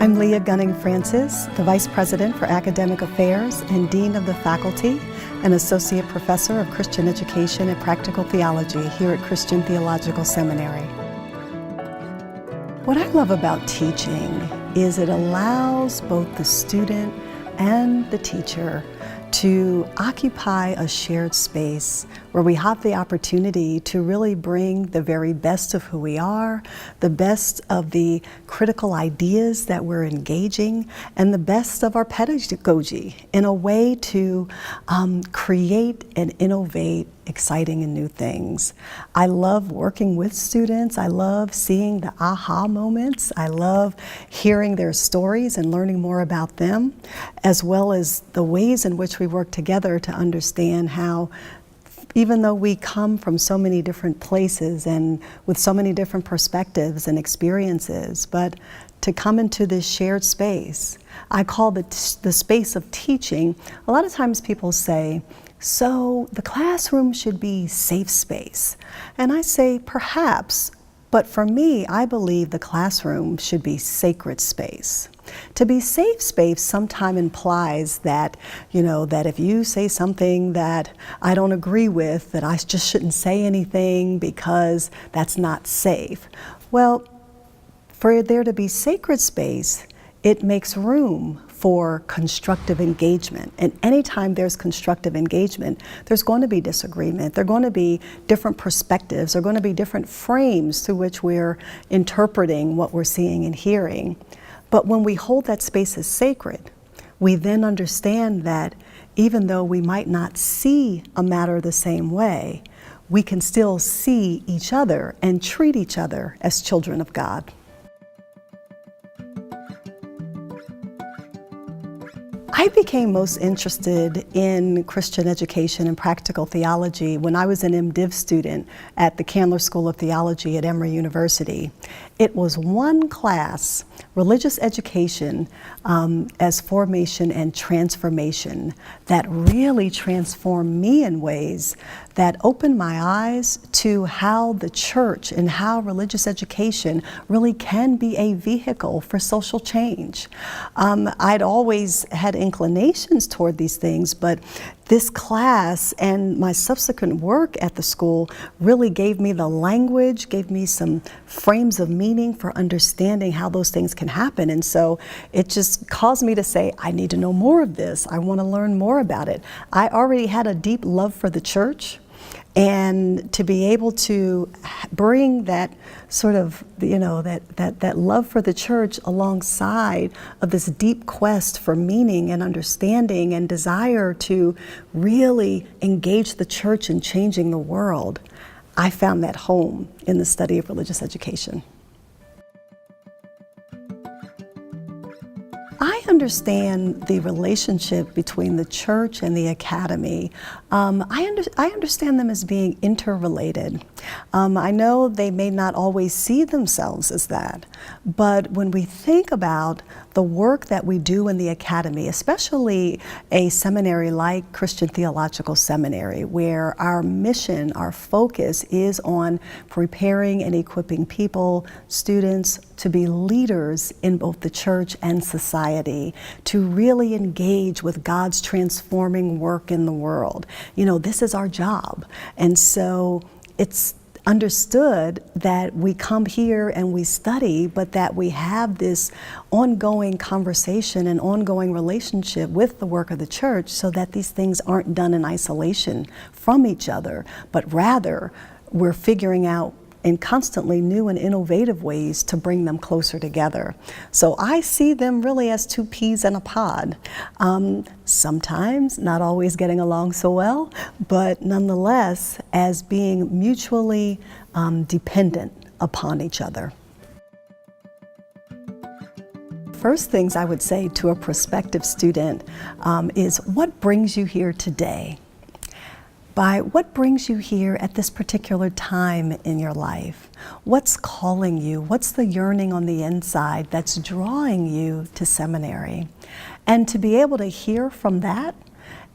I'm Leah Gunning Francis, the Vice President for Academic Affairs and Dean of the Faculty and Associate Professor of Christian Education and Practical Theology here at Christian Theological Seminary. What I love about teaching is it allows both the student and the teacher to occupy a shared space where we have the opportunity to really bring the very best of who we are, the best of the critical ideas that we're engaging, and the best of our pedagogy in a way to create and innovate exciting and new things. I love working with students. I love seeing the aha moments. I love hearing their stories and learning more about them, as well as the ways in which we work together to understand how, even though we come from so many different places and with so many different perspectives and experiences, but to come into this shared space, I call the space of teaching. A lot of times people say, so the classroom should be safe space. And I say, perhaps, but for me, I believe the classroom should be sacred space. To be safe space sometimes implies that, that if you say something that I don't agree with, that I just shouldn't say anything because that's not safe. Well, for there to be sacred space, it makes room for constructive engagement. And anytime there's constructive engagement, there's going to be disagreement. There are going to be different perspectives. There are going to be different frames through which we're interpreting what we're seeing and hearing. But when we hold that space as sacred, we then understand that even though we might not see a matter the same way, we can still see each other and treat each other as children of God. I became most interested in Christian education and practical theology when I was an MDiv student at the Candler School of Theology at Emory University. It was one class, religious education as formation and transformation, that really transformed me in ways that opened my eyes to how the church and how religious education really can be a vehicle for social change. I'd always had inclinations toward these things, but this class and my subsequent work at the school really gave me the language, gave me some frames of meaning for understanding how those things can happen. And so it just caused me to say, I need to know more of this. I want to learn more about it. I already had a deep love for the church. And to be able to bring that sort of, that love for the church alongside of this deep quest for meaning and understanding and desire to really engage the church in changing the world, I found that home in the study of religious education. I understand the relationship between the church and the academy. I understand them as being interrelated. I know they may not always see themselves as that, but when we think about the work that we do in the academy, especially a seminary like Christian Theological Seminary, where our mission, our focus is on preparing and equipping people, students, to be leaders in both the church and society, to really engage with God's transforming work in the world. This is our job. And so it's understood that we come here and we study, but that we have this ongoing conversation and ongoing relationship with the work of the church, so that these things aren't done in isolation from each other, but rather we're figuring out in constantly new and innovative ways to bring them closer together. So I see them really as two peas in a pod. Sometimes not always getting along so well, but nonetheless as being mutually dependent upon each other. First things I would say to a prospective student is, what brings you here today? By what brings you here at this particular time in your life? What's calling you? What's the yearning on the inside that's drawing you to seminary? And to be able to hear from that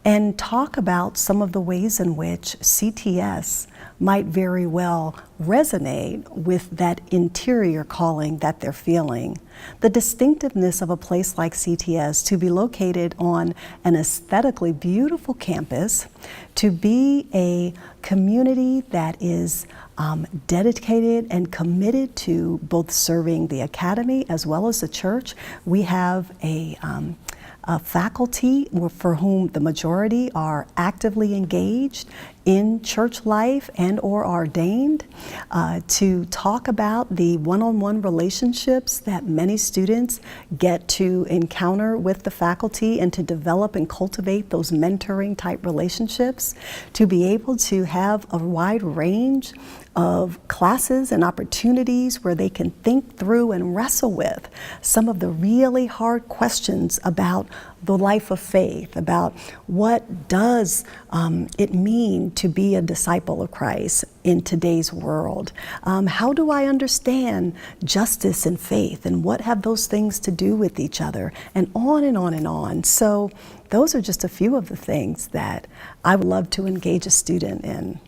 and talk about some of the ways in which CTS might very well resonate with that interior calling that they're feeling. The distinctiveness of a place like CTS, to be located on an aesthetically beautiful campus, to be a community that is dedicated and committed to both serving the academy as well as the church. We have a faculty for whom the majority are actively engaged in church life and or ordained, to talk about the one-on-one relationships that many students get to encounter with the faculty and to develop and cultivate those mentoring type relationships, to be able to have a wide range of classes and opportunities where they can think through and wrestle with some of the really hard questions about the life of faith, about what does it mean to be a disciple of Christ in today's world. How do I understand justice and faith, and what have those things to do with each other, and on and on and on. So those are just a few of the things that I would love to engage a student in.